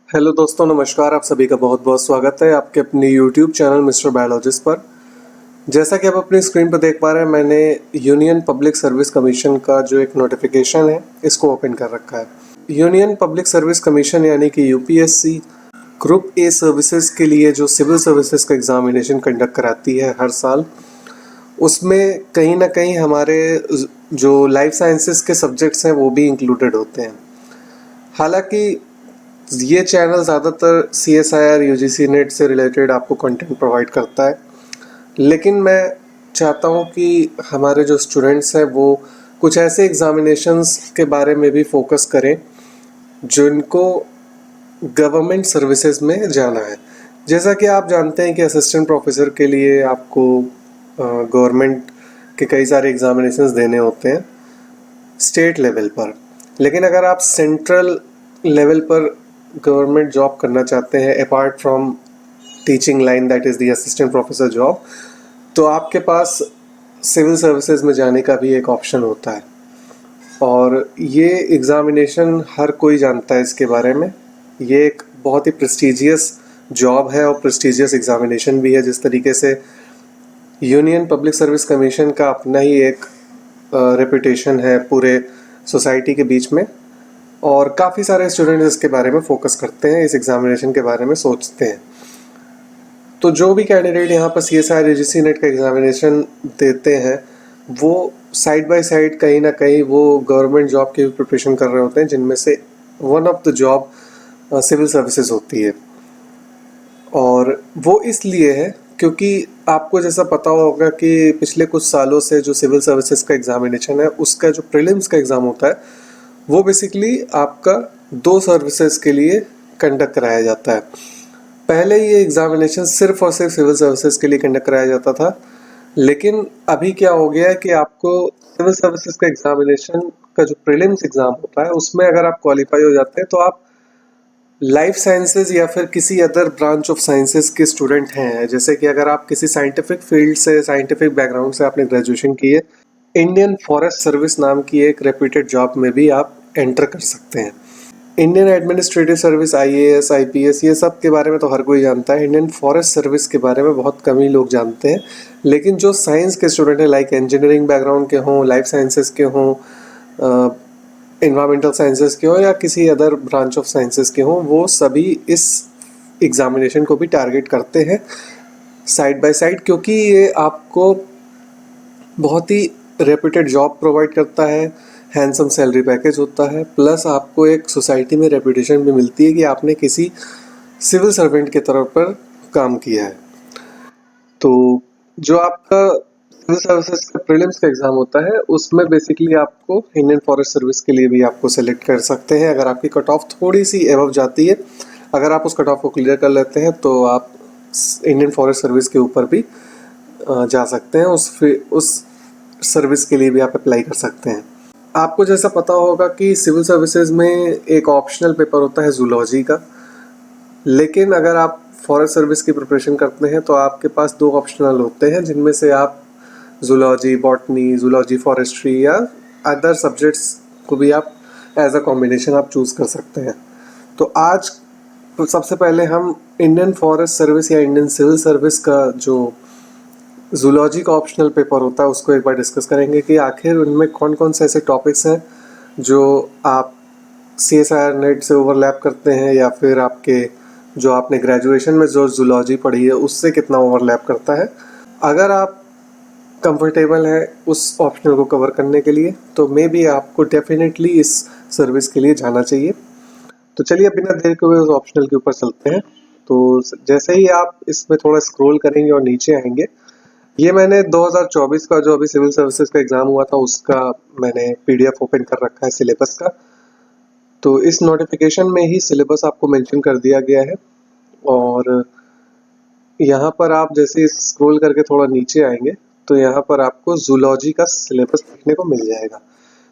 Hello दोस्तों, नमस्कार। आप सभी का बहुत बहुत स्वागत है आपके अपने यूट्यूब चैनल मिस्टर बायोलॉजिस्ट पर। जैसा कि आप अपनी स्क्रीन पर देख पा रहे हैं, मैंने यूनियन पब्लिक सर्विस कमीशन का जो एक नोटिफिकेशन है इसको ओपन कर रखा है। यूनियन पब्लिक सर्विस कमीशन यानी कि यूपीएससी ग्रुप ए सर्विसेज के लिए जो सिविल सर्विसेज का एग्जामिनेशन कंडक्ट कराती है हर साल, उसमें कहीं ना कहीं हमारे जो लाइफ साइंसेस के सब्जेक्ट्स हैं वो भी इंक्लूडेड होते हैं। हालांकि ये चैनल ज़्यादातर CSIR UGC नेट से रिलेटेड आपको कंटेंट प्रोवाइड करता है, लेकिन मैं चाहता हूँ कि हमारे जो स्टूडेंट्स हैं वो कुछ ऐसे एग्ज़ामिनेशंस के बारे में भी फोकस करें जिनको गवर्नमेंट सर्विसेज में जाना है। जैसा कि आप जानते हैं कि असिस्टेंट प्रोफेसर के लिए आपको गवर्नमेंट के कई सारे एग्ज़ामिनेशंस देने होते हैं स्टेट लेवल पर, लेकिन अगर आप सेंट्रल लेवल पर गवर्नमेंट जॉब करना चाहते हैं apart from teaching line, that is the assistant professor job, तो आपके पास सिविल सर्विसेज में जाने का भी एक ऑप्शन होता है। और ये एग्ज़ामिनेशन हर कोई जानता है इसके बारे में। ये एक बहुत ही प्रेस्टिजियस जॉब है और प्रेस्टिजियस एग्ज़ामिनेशन भी है। जिस तरीके से यूनियन पब्लिक सर्विस कमीशन का अपना ही एक रेपुटेशन है पूरे सोसाइटी के बीच में, और काफ़ी सारे स्टूडेंट्स इसके बारे में फोकस करते हैं, इस एग्ज़ामिनेशन के बारे में सोचते हैं। तो जो भी कैंडिडेट यहाँ पर CSIR UGC नेट का एग्ज़ामिनेशन देते हैं वो साइड बाय साइड कहीं ना कहीं वो गवर्नमेंट जॉब की भी प्रिपरेशन कर रहे होते हैं, जिनमें से one of the job civil services होती है। और वो इसलिए है क्योंकि आपको जैसा पता होगा कि पिछले कुछ सालों से जो सिविल सर्विसेज का एग्ज़ामिनेशन है उसका जो प्रीलिम्स का एग्ज़ाम होता है वो बेसिकली आपका दो सर्विसेज के लिए कंडक्ट कराया जाता है। पहले ये एग्ज़ामिनेशन सिर्फ और सिर्फ सिविल सर्विसेज के लिए कंडक्ट कराया जाता था, लेकिन अभी क्या हो गया है कि आपको सिविल सर्विसेज का एग्ज़ामिनेशन का जो प्रीलिम्स एग्ज़ाम होता है उसमें अगर आप क्वालिफाई हो जाते हैं तो आप लाइफ साइंसेज या फिर किसी अदर ब्रांच ऑफ साइंसेज के स्टूडेंट हैं। जैसे कि अगर आप किसी साइंटिफिक फील्ड से, साइंटिफिक बैकग्राउंड से आपने ग्रेजुएशन की है, इंडियन फॉरेस्ट सर्विस नाम की एक रेप्यूटेड जॉब में भी आप एंटर कर सकते हैं। Indian administrative service, IAS IPS, ये सब के बारे में तो हर कोई जानता है। इंडियन फॉरेस्ट सर्विस के बारे में बहुत कम ही लोग जानते हैं। लेकिन जो साइंस के स्टूडेंट हैं, लाइक इंजीनियरिंग बैकग्राउंड के हों, लाइफ साइंसेस के हों, इन्वायरमेंटल साइंसेस के हों या किसी अदर ब्रांच ऑफ साइंसेस के हों, वो सभी इस एग्ज़ामिनेशन को भी टारगेट करते हैं साइड बाय साइड, क्योंकि ये आपको बहुत ही रेप्यूटेड जॉब प्रोवाइड करता है, हैंडसम सैलरी पैकेज होता है, प्लस आपको एक सोसाइटी में रेपुटेशन भी मिलती है कि आपने किसी सिविल सर्वेंट के तौर पर काम किया है। तो जो आपका सिविल सर्विसेज का प्रीलिम्स का एग्ज़ाम होता है उसमें बेसिकली आपको इंडियन फॉरेस्ट सर्विस के लिए भी आपको सेलेक्ट कर सकते हैं अगर आपकी कट ऑफ थोड़ी सी एबव जाती है। अगर आप उस कट ऑफ को क्लियर कर लेते हैं तो आप इंडियन फॉरेस्ट सर्विस के ऊपर भी जा सकते हैं, उस सर्विस के लिए भी आप अप्लाई कर सकते हैं। आपको जैसा पता होगा कि सिविल सर्विसेज में एक ऑप्शनल पेपर होता है जूलॉजी का, लेकिन अगर आप फॉरेस्ट सर्विस की प्रिपरेशन करते हैं तो आपके पास दो ऑप्शनल होते हैं, जिनमें से आप जूलॉजी, बॉटनी, जूलॉजी फॉरेस्ट्री या अदर सब्जेक्ट्स को भी आप एज अ कॉम्बिनेशन आप चूज़ कर सकते हैं। तो आज सबसे पहले हम इंडियन फॉरेस्ट सर्विस या इंडियन सिविल सर्विस का जो जूलॉजी का ऑप्शनल पेपर होता है उसको एक बार डिस्कस करेंगे कि आखिर उनमें कौन कौन से ऐसे टॉपिक्स हैं जो आप CSIR नेट से ओवरलैप करते हैं, या फिर आपके जो आपने ग्रेजुएशन में जो जूलॉजी पढ़ी है उससे कितना ओवरलैप करता है। अगर आप कंफर्टेबल हैं उस ऑप्शनल को कवर करने के लिए तो मे बी आपको डेफिनेटली इस सर्विस के लिए जाना चाहिए। तो चलिए बिना देर के हुए उस ऑप्शनल के ऊपर चलते हैं। तो जैसे ही आप इसमें थोड़ा स्क्रॉल करेंगे और नीचे आएंगे, ये मैंने 2024 का जो अभी सिविल सर्विसेज का एग्ज़ाम हुआ था उसका मैंने PDF ओपन कर रखा है सिलेबस का। तो इस नोटिफिकेशन में ही सिलेबस आपको मेंशन कर दिया गया है, और यहाँ पर आप जैसे स्क्रॉल करके थोड़ा नीचे आएंगे तो यहाँ पर आपको जूलॉजी का सिलेबस देखने को मिल जाएगा।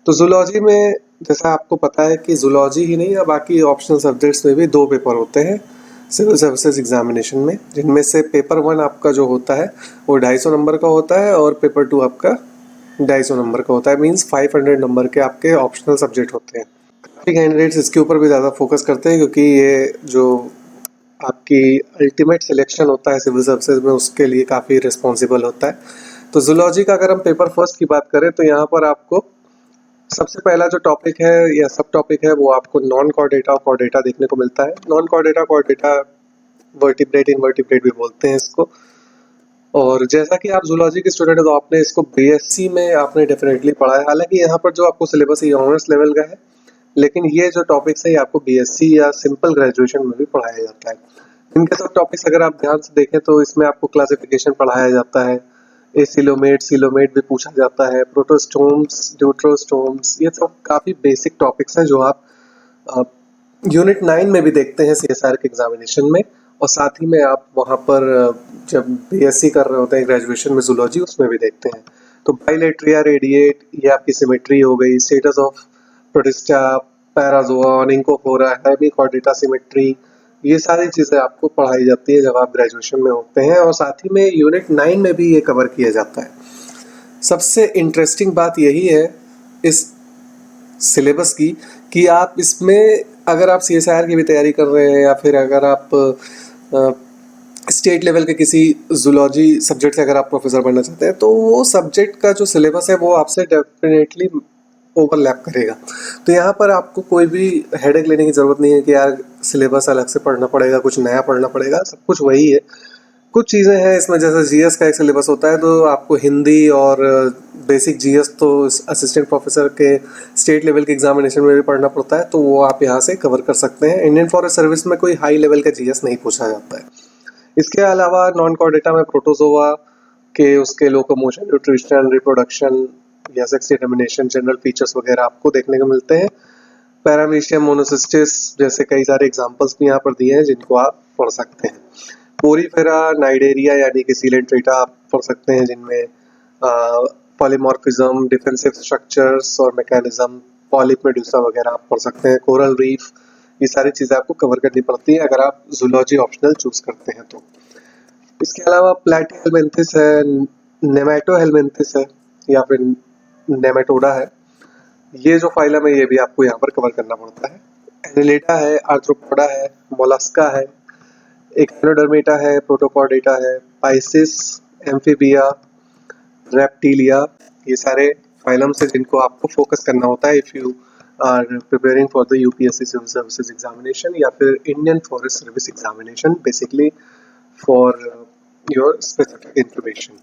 तो जूलॉजी में जैसा आपको पता है कि जूलॉजी ही नहीं, बाकी ऑप्शनल सब्जेक्ट्स में भी दो पेपर होते हैं सिविल सर्विसेज एग्जामिनेशन में, जिनमें से पेपर 1 आपका जो होता है वो 250 नंबर का होता है और पेपर 2 आपका 250 नंबर का होता है। मींस 500 नंबर के आपके ऑप्शनल सब्जेक्ट होते हैं। काफ़ी कैंडिडेट्स इसके ऊपर भी ज़्यादा फोकस करते हैं, क्योंकि ये जो आपकी अल्टीमेट सिलेक्शन होता है सिविल सर्विसेज में, उसके लिए काफ़ी रिस्पॉन्सिबल होता है। तो जूलॉजी का अगर हम पेपर फर्स्ट की बात करें तो यहाँ पर आपको सबसे पहला जो टॉपिक है या सब टॉपिक है वो आपको नॉन कॉर्डेटा और कॉर्डेटा देखने को मिलता है। Non Chordata Chordata vertebrate invertebrate भी बोलते हैं इसको। और जैसा कि आप जूलॉजी के स्टूडेंट हो तो आपने इसको बीएससी में आपने डेफिनेटली पढ़ा है। हालांकि यहाँ पर जो आपको सिलेबस है ये ऑनर्स लेवल का है, लेकिन ये जो टॉपिक्स है ये आपको बीएससी या सिंपल ग्रेजुएशन में भी पढ़ाया जाता है। इनके सब टॉपिक्स अगर आप ध्यान से देखें तो इसमें आपको क्लासिफिकेशन पढ़ाया जाता है, एसिलोमेट सिलोमेट भी पूछा जाता है, प्रोटोस्टोम्स ड्यूट्रोस्टोम्स, ये सब काफ़ी बेसिक टॉपिक्स हैं जो आप यूनिट 9 में भी देखते हैं सीएसआर के एग्जामिनेशन में। और साथ ही में आप वहाँ पर जब बीएससी कर रहे होते हैं ग्रेजुएशन में जूलॉजी, उसमें भी देखते हैं। तो बाइलेट्रिया रेडिएट, ये आपकी सिमेट्री हो गई, status of Protista, Parazoa, Onychophora, Hemichordata symmetry, ये सारी चीज़ें आपको पढ़ाई जाती है जब आप ग्रेजुएशन में होते हैं। और साथ ही में यूनिट 9 में भी ये कवर किया जाता है। सबसे इंटरेस्टिंग बात यही है इस सिलेबस की कि आप इसमें अगर आप सीएसआईआर की भी तैयारी कर रहे हैं या फिर अगर आप स्टेट लेवल के किसी जूलॉजी सब्जेक्ट से अगर आप प्रोफेसर बनना चाहते हैं तो वो सब्जेक्ट का जो सिलेबस है वो आपसे डेफिनेटली ओवरलैप करेगा। तो यहाँ पर आपको कोई भी हेडेक लेने की ज़रूरत नहीं है कि यार सिलेबस अलग से पढ़ना पड़ेगा, कुछ नया पढ़ना पड़ेगा, सब कुछ वही है। कुछ चीज़ें हैं इसमें, जैसे जीएस का एक सिलेबस होता है तो आपको हिंदी और बेसिक जीएस तो असिस्टेंट प्रोफेसर के स्टेट लेवल के एग्जामिनेशन में भी पढ़ना पड़ता है, तो वो आप यहाँ से कवर कर सकते हैं। इंडियन फॉरेस्ट सर्विस में कोई हाई लेवल का जीएस नहीं पूछा जाता है। इसके अलावा नॉन कॉर्डेटा में प्रोटोजोआ के उसके लोकोमोशन, न्यूट्रिशन, रिप्रोडक्शन या सेक्स डिटर्मिनेशन, जनरल फीचर्स वगैरह आपको देखने को मिलते हैं। पैरामीशियम मोनोसिस्टिस जैसे कई सारे एग्जांपल्स भी यहाँ पर दिए हैं जिनको आप पढ़ सकते हैं। पोरीफेरा, नाइडेरिया यानी कि सीलेंट्रेटा आप पढ़ सकते हैं, जिनमें पॉलीमॉर्फिज्म, डिफेंसिव स्ट्रक्चर्स और मैकेनिज्म, पॉलिप मेडुसा वगैरह आप पढ़ सकते हैं। कोरल रीफ, ये सारी चीज़ें आपको कवर करनी पड़ती हैं अगर आप जूलॉजी ऑप्शनल चूज करते हैं तो। इसके अलावा प्लेटिहेलमिन्थिस है, नेमेटोहेलमिन्थिस है या फिर नेमेटोडा है, ये जो फाइलम है ये भी आपको यहाँ पर कवर करना पड़ता है। एनिलेटा है, आर्थ्रोपोडा है, मोलस्का है, एक्नोडर्मेटा है, प्रोटोकॉर्डेटा है, पाइसिस, एम्फीबिया, रेप्टिलिया, ये सारे फाइलम्स हैं जिनको आपको फोकस करना होता है if you are preparing for the UPSC civil services examination या फिर Indian forest service examination, basically for your specific information.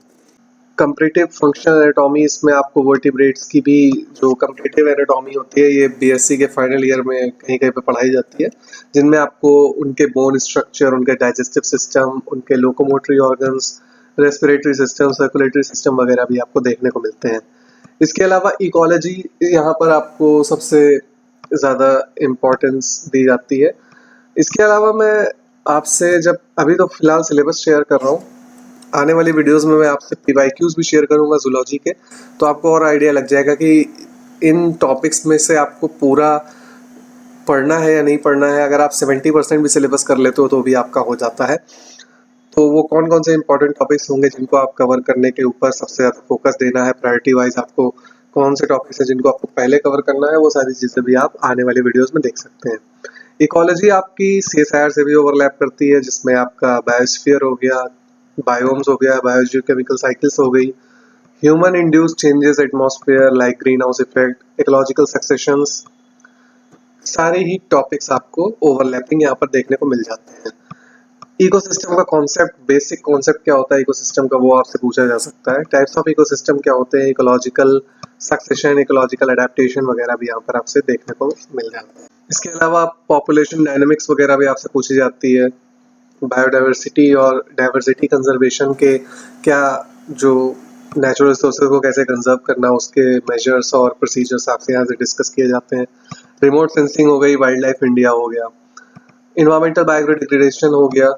Comparative functional anatomy, इसमें आपको वर्टिब्रेट्स की भी जो कंपैरेटिव एनाटॉमी होती है ये बीएससी के फाइनल ईयर में कहीं कहीं पे पढ़ाई जाती है, जिनमें आपको उनके बोन स्ट्रक्चर, उनके डाइजेस्टिव सिस्टम, उनके locomotory organs, respiratory system, circulatory system वगैरह भी आपको देखने को मिलते हैं। इसके अलावा इकोलॉजी, यहाँ पर आपको सबसे ज़्यादा इम्पोर्टेंस दी जाती है। इसके अलावा मैं आपसे जब अभी तो फिलहाल सिलेबस शेयर कर रहा हूँ, आने वाली वीडियोस में मैं आपसे पीवाईक्यूज भी शेयर करूंगा जूलॉजी के, तो आपको और आइडिया लग जाएगा कि इन टॉपिक्स में से आपको पूरा पढ़ना है या नहीं पढ़ना है। अगर आप 70% भी सिलेबस कर लेते हो तो भी आपका हो जाता है। तो वो कौन कौन से इंपॉर्टेंट टॉपिक्स होंगे जिनको आप कवर करने के ऊपर सबसे ज़्यादा फोकस देना है, प्रायोरिटी वाइज आपको कौन से टॉपिक्स हैं जिनको आपको पहले कवर करना है, वो सारी चीज़ें भी आप आने वाली वीडियोज़ में देख सकते हैं। इकोलॉजी आपकी सीएसआईआर से भी ओवरलैप करती है, जिसमें आपका बायोस्फीयर हो गया, बायोम्स हो गया, बायोजियोकेमिकल साइकिल्स हो गई, human induced changes atmosphere like greenhouse effect, ecological successions, सारे ही टॉपिक्स आपको ओवरलैपिंग यहाँ पर देखने को मिल जाते हैं। इकोसिस्टम का कॉन्सेप्ट, बेसिक कॉन्सेप्ट क्या होता है इकोसिस्टम का, वो आपसे पूछा जा सकता है। टाइप्स ऑफ इकोसिस्टम क्या होते हैं, इकोलॉजिकल सक्सेशन, इकोलॉजिकल एडेप्टेशन वगैरह भी यहाँ पर आपसे देखने को मिल जाता है। इसके अलावा पॉपुलेशन डायनामिक्स वगैरह भी आपसे पूछी जाती है। बायोडाइवर्सिटी और डाइवर्सिटी कंजर्वेशन के क्या, जो नेचुरल रिसोर्सेज को कैसे कंजर्व करना, उसके मेजर्स और प्रोसीजर्स आपसे यहाँ से डिस्कस किए जाते हैं। रिमोट सेंसिंग हो गई, वाइल्ड लाइफ इंडिया हो गया, इन्वायरमेंटल बायोडिग्रेडेशन हो गया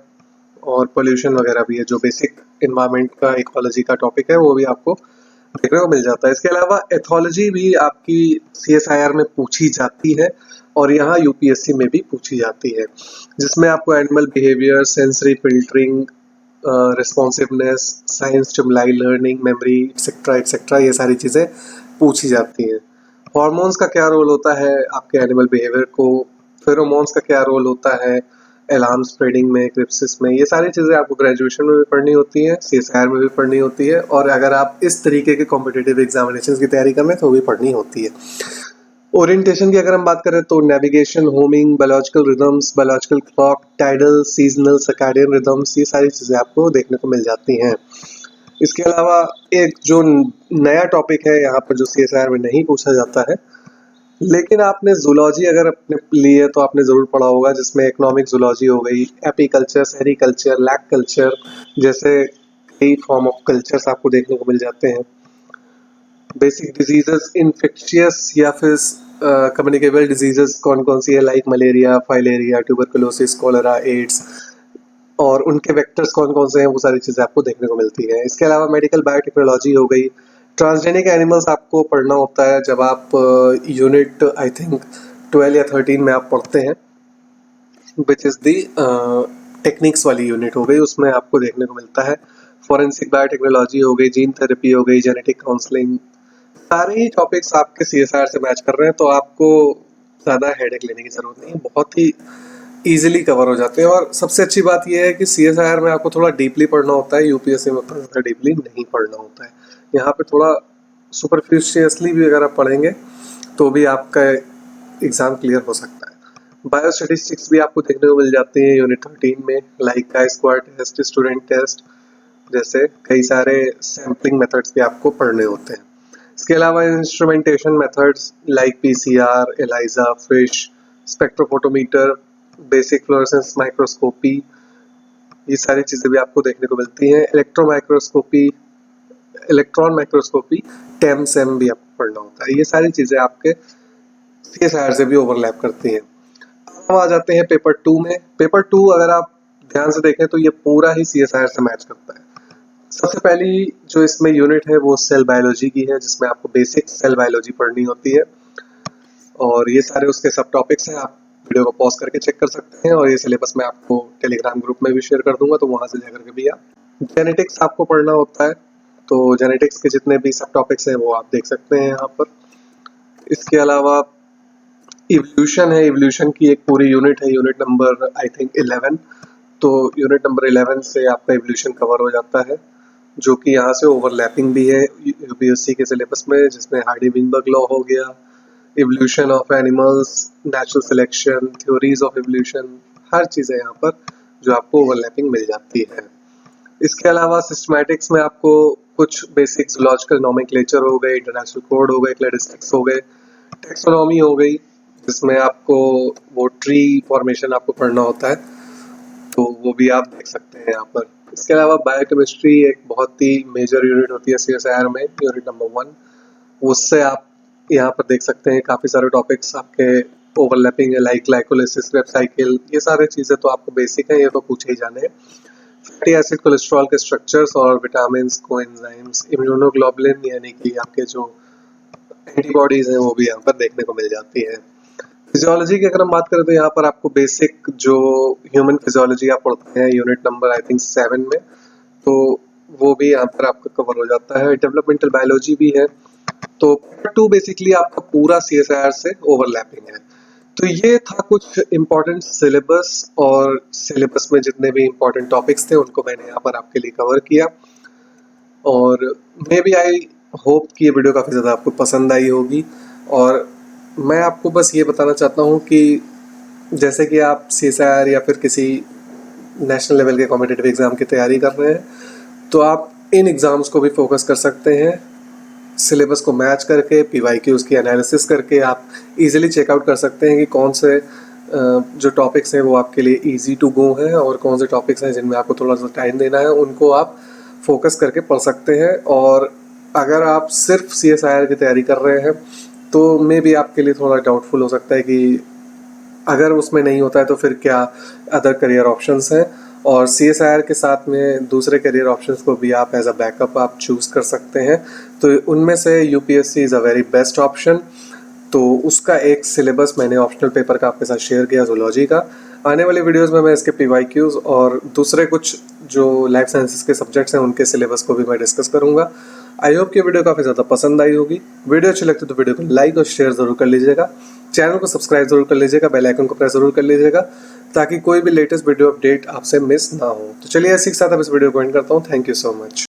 और पोल्यूशन वगैरह भी है। जो बेसिक इन्वायरमेंट का इकोलॉजी का टॉपिक है वो भी आपको देखने को मिल जाता है। इसके अलावा एथोलॉजी भी आपकी सीएसआईआर में पूछी जाती है और यहाँ यूपीएससी में भी पूछी जाती है, जिसमें आपको animal behaviour, sensory filtering, responsiveness, science stimuli, learning, memory etcetera etcetera, ये सारी चीज़ें पूछी जाती हैं। हार्मोन्स का क्या रोल होता है आपके एनिमल बिहेवियर को, फेरोमोन्स का क्या रोल होता है अलार्म स्प्रेडिंग में, क्रिप्सिस में, ये सारी चीज़ें आपको ग्रेजुएशन में भी पढ़नी होती हैं, सीएसआईआर में भी पढ़नी होती है, और अगर आप इस तरीके के कॉम्पिटिटिव एग्जामिनेशन की तैयारी कर रहे हैं तो भी पढ़नी होती है। ओरिएंटेशन की अगर हम बात करें तो navigation, homing, biological rhythms, biological clock, tidal, seasonal, circadian rhythms, ये सारी चीज़ें आपको देखने को मिल जाती हैं। इसके अलावा एक जो नया टॉपिक है यहाँ पर जो सीएसआईआर में नहीं पूछा जाता है, लेकिन आपने जूलॉजी अगर अपने लिए तो आपने ज़रूर पढ़ा होगा, जिसमें इकोनॉमिक जूलॉजी हो गई, एपीकल्चर, सेरीकल्चर, लैक कल्चर जैसे कई फॉर्म ऑफ कल्चर्स आपको देखने को मिल जाते हैं। बेसिक डिजीजेस, इन्फेक्शियस या फिर कम्युनिकेबल डिजीजेस कौन कौन सी है, like malaria, filaria, tuberculosis, cholera, AIDS, और उनके वेक्टर्स कौन कौन से हैं, वो सारी चीज़ें आपको देखने को मिलती हैं। इसके अलावा मेडिकल बायोटेक्नोलॉजी हो गई, ट्रांसजेनिक एनिमल्स आपको पढ़ना होता है जब आप यूनिट आई थिंक 12 या 13 में आप पढ़ते हैं, विच इज़ दी टेक्निक्स वाली यूनिट हो गई, उसमें आपको देखने को मिलता है। फॉरेंसिक बायोटेक्नोलॉजी हो गई, जीन थेरेपी हो गई, जेनेटिक काउंसलिंग, सारे ही टॉपिक्स आपके सीएसआईआर से मैच कर रहे हैं, तो आपको ज़्यादा हेडेक लेने की ज़रूरत नहीं है, बहुत ही ईजिली कवर हो जाते हैं। और सबसे अच्छी बात यह है कि सीएसआईआर में आपको थोड़ा डीपली पढ़ना होता है, यूपीएससी में उतना ज़्यादा डीपली नहीं पढ़ना होता है। यहाँ पे थोड़ा सुपरफिशियसली भी अगर आप पढ़ेंगे तो भी आपका एग्ज़ाम क्लियर हो सकता है। बायोस्टैटिस्टिक्स भी आपको देखने को मिल जाते हैं यूनिट 13 में, लाइक का स्क्वायर टेस्ट, स्टूडेंट टेस्ट, जैसे कई सारे सैम्पलिंग मेथड्स भी आपको पढ़ने होते हैं। इसके अलावा instrumentation methods like PCR, ELISA, FISH, spectrophotometer, basic fluorescence microscopy, ये सारी चीज़ें भी आपको देखने को मिलती हैं। इलेक्ट्रॉन माइक्रोस्कोपी, टेम सेम भी आपको पढ़ना होता है। ये सारी चीज़ें आपके सीएसआईआर से भी ओवरलैप करती हैं। अब आ जाते हैं पेपर 2 में। पेपर 2 अगर आप ध्यान से देखें तो ये पूरा ही सीएसआईआर से मैच करता है। सबसे पहली जो इसमें यूनिट है वो सेल बायोलॉजी की है, जिसमें आपको बेसिक सेल बायोलॉजी पढ़नी होती है, और ये सारे उसके सब टॉपिक्स हैं। आप वीडियो को पॉज करके चेक कर सकते हैं, और ये सिलेबस मैं आपको टेलीग्राम ग्रुप में भी शेयर कर दूंगा, तो वहाँ से जाकर के भी आप जेनेटिक्स आपको पढ़ना होता है, तो जेनेटिक्स के जितने भी सब टॉपिक्स हैं वो आप देख सकते हैं यहाँ पर। इसके अलावा इवोल्यूशन है, इवोल्यूशन की एक पूरी यूनिट है, यूनिट नंबर आई थिंक 11, तो यूनिट नंबर 11 से आपका इवोल्यूशन कवर हो जाता है, जो कि यहाँ से ओवरलैपिंग भी है यूपीएससी के सिलेबस में, जिसमें हार्डी-विनबर्ग लॉ हो गया, evolution of animals, natural selection, theories of evolution, हर चीज़ें यहाँ पर जो आपको ओवरलैपिंग मिल जाती है। इसके अलावा सिस्टमैटिक्स में आपको कुछ बेसिक जूलॉजिकल नोमेनक्लेचर हो गए, इंटरनेशनल कोड हो गए, क्लैडिस्टिक्स हो गए, टेक्सोनॉमी हो गई, जिसमें आपको वो ट्री फॉर्मेशन आपको पढ़ना होता है, तो वो भी आप देख सकते हैं यहाँ पर। इसके अलावा बायोकेमिस्ट्री एक बहुत ही मेजर यूनिट होती है सीएसआईआर में, यूनिट नंबर 1, उससे आप यहाँ पर देख सकते हैं काफ़ी सारे टॉपिक्स आपके ओवरलैपिंग है, लाइक ग्लाइकोलाइसिस, क्रेब्स साइकिल, ये सारी चीज़ें तो आपको बेसिक हैं, ये तो पूछे ही जाने हैं। फैटी एसिड, कोलेस्ट्रॉल के स्ट्रक्चर्स और विटामिन, कोएंजाइम्स, इम्यूनोग्लोबुलिन यानी कि आपके जो एंटीबॉडीज हैं वो भी यहाँ पर देखने को मिल जाती है। फिजियोलॉजी की अगर हम बात करें तो यहाँ पर आपको बेसिक जो ह्यूमन फिजियोलॉजी आप पढ़ते हैं यूनिट नंबर आई थिंक 7 में, तो वो भी यहाँ पर आपका कवर हो जाता है। डेवलपमेंटल बायोलॉजी भी है, तो पार्ट 2 बेसिकली आपका पूरा सीएसआईआर से ओवरलैपिंग है। तो ये था कुछ इम्पोर्टेंट सिलेबस, और सिलेबस में जितने भी इम्पोर्टेंट टॉपिक्स थे उनको मैंने यहाँ पर आपके लिए कवर किया, और मे बी आई होप कि ये वीडियो काफ़ी ज़्यादा आपको पसंद आई होगी। और मैं आपको बस ये बताना चाहता हूँ कि जैसे कि आप सीएसआईआर या फिर किसी नेशनल लेवल के कॉम्पिटिटिव एग्ज़ाम की तैयारी कर रहे हैं, तो आप इन एग्ज़ाम्स को भी फोकस कर सकते हैं। सिलेबस को मैच करके, पीवाईक्यूज़ की एनालिसिस करके आप इजीली चेकआउट कर सकते हैं कि कौन से जो टॉपिक्स हैं वो आपके लिए इजी टू गो हैं, और कौन से टॉपिक्स हैं जिनमें आपको थोड़ा सा टाइम देना है, उनको आप फोकस करके पढ़ सकते हैं। और अगर आप सिर्फ सीएसआईआर की तैयारी कर रहे हैं तो मे भी आपके लिए थोड़ा डाउटफुल हो सकता है कि अगर उसमें नहीं होता है तो फिर क्या अदर करियर ऑप्शंस हैं, और सीएसआईआर के साथ में दूसरे करियर ऑप्शंस को भी आप एज अ बैकअप आप चूज़ कर सकते हैं। तो उनमें से UPSC is a very best option. तो उसका एक सिलेबस मैंने ऑप्शनल पेपर का आपके साथ शेयर किया जूलॉजी का। आने वाली वीडियोस में मैं इसके PYQs और दूसरे कुछ जो लाइफ साइंसेस के सब्जेक्ट्स हैं उनके सिलेबस को भी मैं डिस्कस करूंगा। आई होप कि वीडियो काफ़ी ज़्यादा पसंद आई होगी। वीडियो अच्छी लगती है तो वीडियो को लाइक और शेयर ज़रूर कर लीजिएगा। चैनल को सब्सक्राइब जरूर कर लीजिएगा, बेल आइकन को प्रेस जरूर कर लीजिएगा ताकि कोई भी लेटेस्ट वीडियो अपडेट आपसे मिस ना हो। तो चलिए इसी के साथ अब इस वीडियो को एंड करता हूँ। Thank you so much.